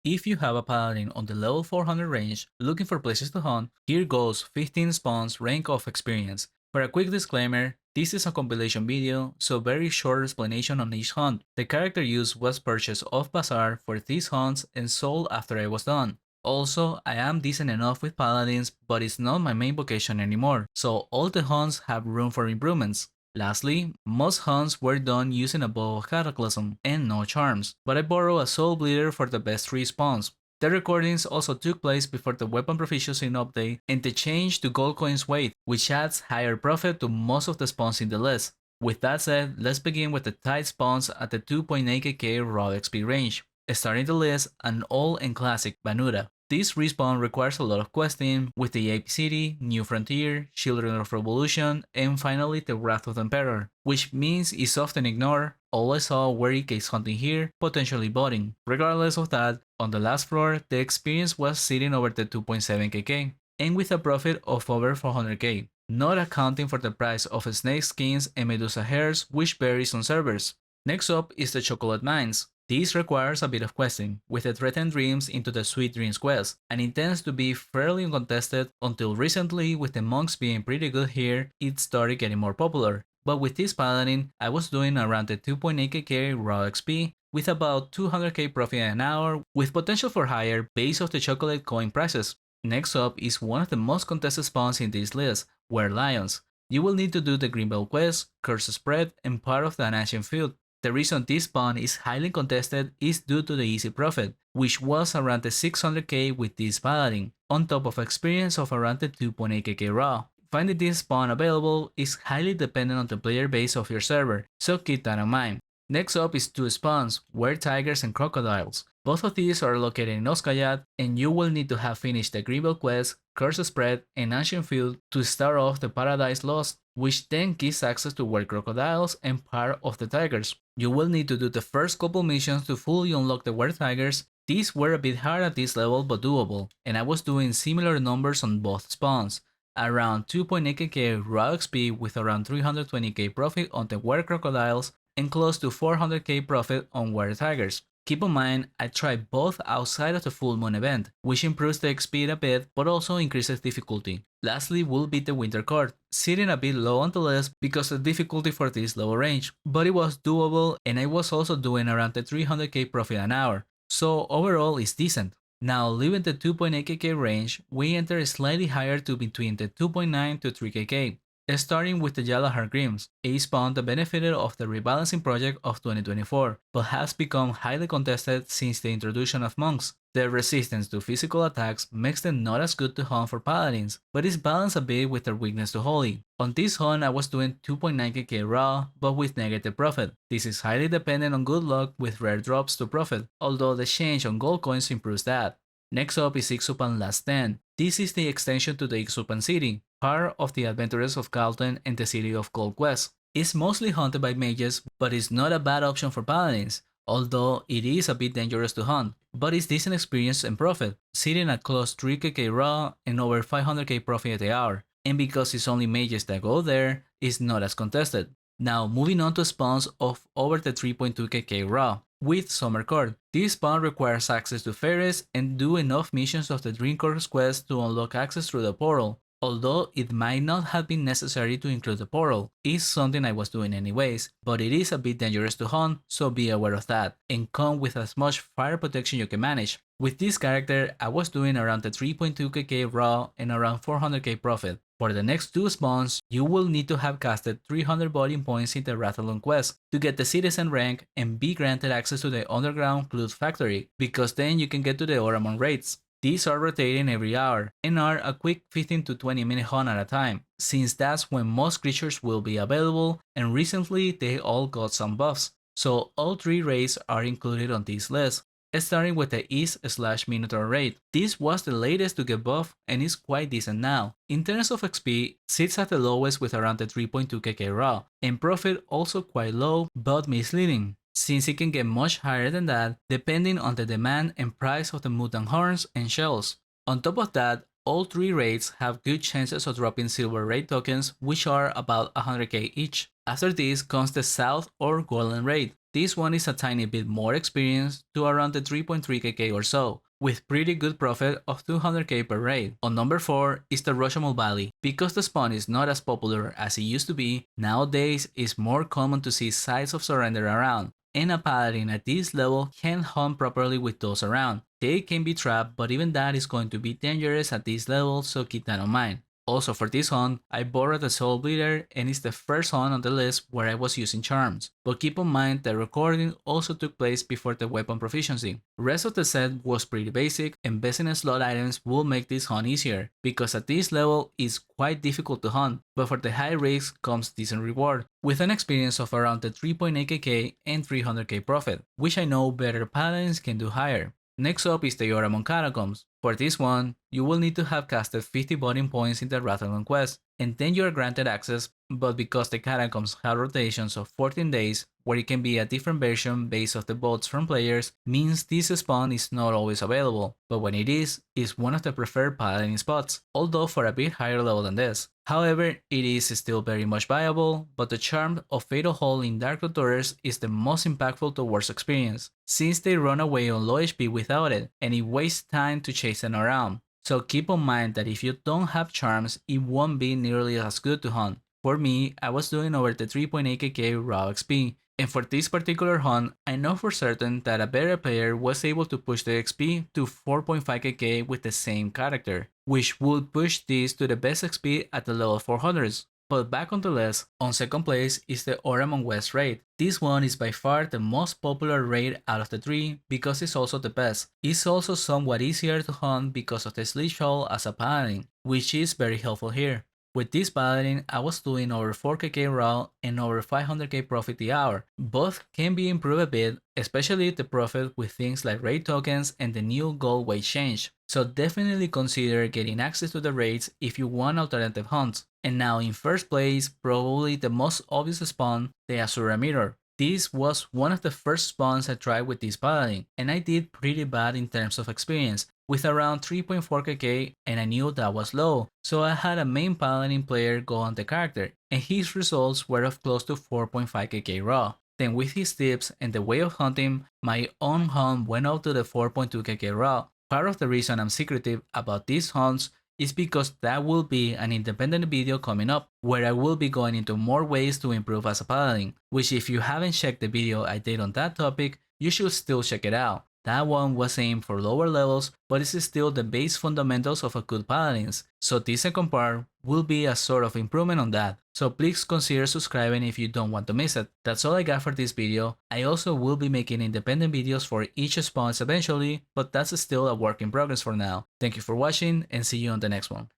If you have a Paladin on the level 400 range looking for places to hunt, here goes 15 spawns rank of experience. For a quick disclaimer, this is a compilation video, so very short explanation on each hunt. The character used was purchased off Bazaar for these hunts and sold after I was done. Also, I am decent enough with Paladins, but it's not my main vocation anymore, so all the hunts have room for improvements. Lastly, most hunts were done using a bow of Cataclysm and no charms, but I borrow a Soul Bleeder for the best 3 spawns. The recordings also took place before the weapon proficiency update and the change to gold coins weight, which adds higher profit to most of the spawns in the list. With that said, let's begin with the tight spawns at the 2.8kk raw XP range. Starting the list, an old and classic Banuda. This respawn requires a lot of questing, with the AP City, New Frontier, Children of Revolution, and finally the Wrath of the Emperor, which means it's often ignored. All I saw were case hunting here, potentially botting. Regardless of that, on the last floor, the experience was sitting over the 2.7kk, and with a profit of over 400k, not accounting for the price of snake skins and Medusa hairs, which varies on servers. Next up is the Chocolate Mines. This requires a bit of questing, with the Threatened Dreams into the Sweet Dreams quest, and intends to be fairly uncontested until recently. With the monks being pretty good here, it started getting more popular. But with this Paladin, I was doing around the 2.8kk raw XP, with about 200k profit an hour, with potential for higher based off the chocolate coin prices. Next up is one of the most contested spawns in this list, Were Lions. You will need to do the Greenbelt quest, Curse Spread, and part of the Ancient Field. The reason this spawn is highly contested is due to the easy profit, which was around the 600k with this Paladin, on top of experience of around the 2.8kk raw. Finding this spawn available is highly dependent on the player base of your server, so keep that in mind. Next up is 2 spawns, Were Tigers and Crocodiles. Both of these are located in Oskayat, and you will need to have finished the Greenbelt quest, Curse Spread, and Ancient Field to start off the Paradise Lost, which then gives access to Were Crocodiles and part of the Tigers. You will need to do the first couple missions to fully unlock the Were Tigers. These were a bit hard at this level but doable, and I was doing similar numbers on both spawns. Around 2.8kk raw XP with around 320k profit on the Were Crocodiles and close to 400k profit on Were Tigers. Keep in mind, I tried both outside of the full moon event, which improves the XP a bit but also increases difficulty. Lastly will be the Winter Court, sitting a bit low on the list because of the difficulty for this lower range, but it was doable and I was also doing around the 300k profit an hour, so overall it's decent. Now leaving the 2.8kk range, we enter slightly higher to between the 2.9 to 3kk. Starting with the Yalahar Grims, a spawn that benefited of the rebalancing project of 2024, but has become highly contested since the introduction of monks. Their resistance to physical attacks makes them not as good to hunt for paladins, but is balanced a bit with their weakness to holy. On this hunt I was doing 2.9kk raw, but with negative profit. This is highly dependent on good luck with rare drops to profit, although the change on gold coins improves that. Next up is Ixupan Last Stand. This is the extension to the Ixupan City, part of the Adventurers of Galten and the City of Gold quest. It's mostly hunted by mages, but it's not a bad option for paladins, although it is a bit dangerous to hunt, but it's decent experience and profit, sitting at close 3kk raw and over 500k profit at the hour, and because it's only mages that go there, it's not as contested. Now moving on to spawns of over the 3.2kk raw. With Summer Court, this spawn requires access to fairies and do enough missions of the Dream Course quest to unlock access through the portal. Although it might not have been necessary to include the portal, it's something I was doing anyways, but it is a bit dangerous to hunt, so be aware of that, and come with as much fire protection you can manage. With this character, I was doing around the 3.2kk raw and around 400k profit. For the next 2 spawns, you will need to have casted 300 body points in the Rathalon quest to get the citizen rank and be granted access to the underground Clute factory, because then you can get to the Oramon raids. These are rotating every hour and are a quick 15 to 20 minute hunt at a time, since that's when most creatures will be available, and recently they all got some buffs, so all 3 raids are included on this list. Starting with the East/Minotaur raid. This was the latest to get buffed and is quite decent now. In terms of XP, sits at the lowest with around the 3.2kk raw, and profit also quite low but misleading, since it can get much higher than that depending on the demand and price of the mutant horns and shells. On top of that, all 3 raids have good chances of dropping silver raid tokens, which are about 100k each. After this comes the South or Golden raid. this one is a tiny bit more experienced to around the 3.3k or so, with pretty good profit of 200k per raid. On number 4 is the Rashomon Valley. Because the spawn is not as popular as it used to be, nowadays it's more common to see sites of surrender around, and a paladin at this level can't hunt properly with those around. They can be trapped, but even that is going to be dangerous at this level, so keep that in mind. Also for this hunt, I borrowed a Soul Bleeder and it's the first hunt on the list where I was using charms, but keep in mind the recording also took place before the weapon proficiency. Rest of the set was pretty basic, and investing in slot items will make this hunt easier, because at this level it's quite difficult to hunt, but for the high risk comes decent reward, with an experience of around the 3.8k and 300k profit, which I know better paladins can do higher. Next up is the Oramon Catacombs. For this one, you will need to have casted 50 bonding points in the Rathagon quest, and then you are granted access, but because the Catacombs have rotations of 14 days, where it can be a different version based off the votes from players, means this spawn is not always available, but when it is, it's one of the preferred paladin spots, although for a bit higher level than this. However, it is still very much viable, but the charm of Fatal Hole in Dark Tutorers is the most impactful towards experience, since they run away on low HP without it, and it wastes time to chase them around. So keep in mind that if you don't have charms, it won't be nearly as good to hunt. For me, I was doing over the 3.8k raw XP, and for this particular hunt, I know for certain that a better player was able to push the XP to 4.5k with the same character, which would push this to the best XP at the level 400s. But back on the list, on second place is the Oramon West raid. This one is by far the most popular raid out of the three because it's also the best. It's also somewhat easier to hunt because of the Sleep Hole as a paladin, which is very helpful here. With this paladin, I was doing over 4k raw and over 500k profit the hour. Both can be improved a bit, especially the profit with things like raid tokens and the new gold weight change. So definitely consider getting access to the raids if you want alternative hunts. And now in first place, probably the most obvious spawn, the Asura Mirror. This was one of the first spawns I tried with this paladin, and I did pretty bad in terms of experience, with around 3.4k, and I knew that was low, so I had a main paladin player go on the character, and his results were of close to 4.5k raw. Then with his tips and the way of hunting, my own hunt went up to the 4.2k raw. Part of the reason I'm secretive about these hunts is because that will be an independent video coming up, where I will be going into more ways to improve as a paladin, which if you haven't checked the video I did on that topic, you should still check it out. That one was aimed for lower levels, but it's still the base fundamentals of a good paladins, so this second part will be a sort of improvement on that, so please consider subscribing if you don't want to miss it. That's all I got for this video. I also will be making independent videos for each spawns eventually, but that's still a work in progress for now. Thank you for watching and see you on the next one.